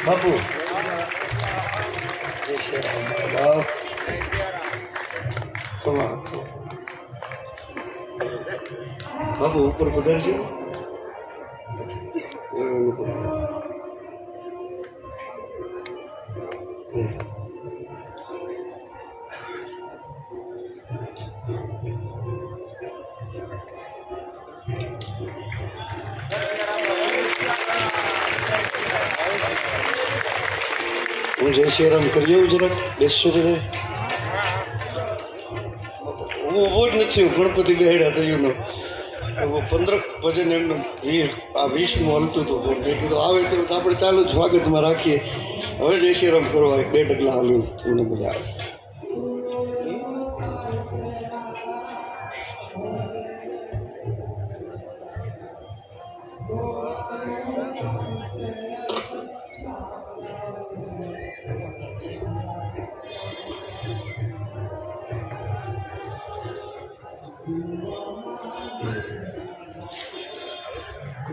બાપુ બાપુ ઉપર પધારશે. હું જય શ્રી રામ કરી આવું જરાક. બેસશો બધા? હું ઊભો જ નથી. ગણપતિ બેહડ્યા થયું 15 ભજન એમને આ 20 હલતું હતું. મેં કીધું આવે તો આપણે ચાલુ જ સ્વાગતમાં રાખીએ. હવે જય શ્રી રામ કરવા 2 ડગલા હાલ્યું તમને બધા આવે.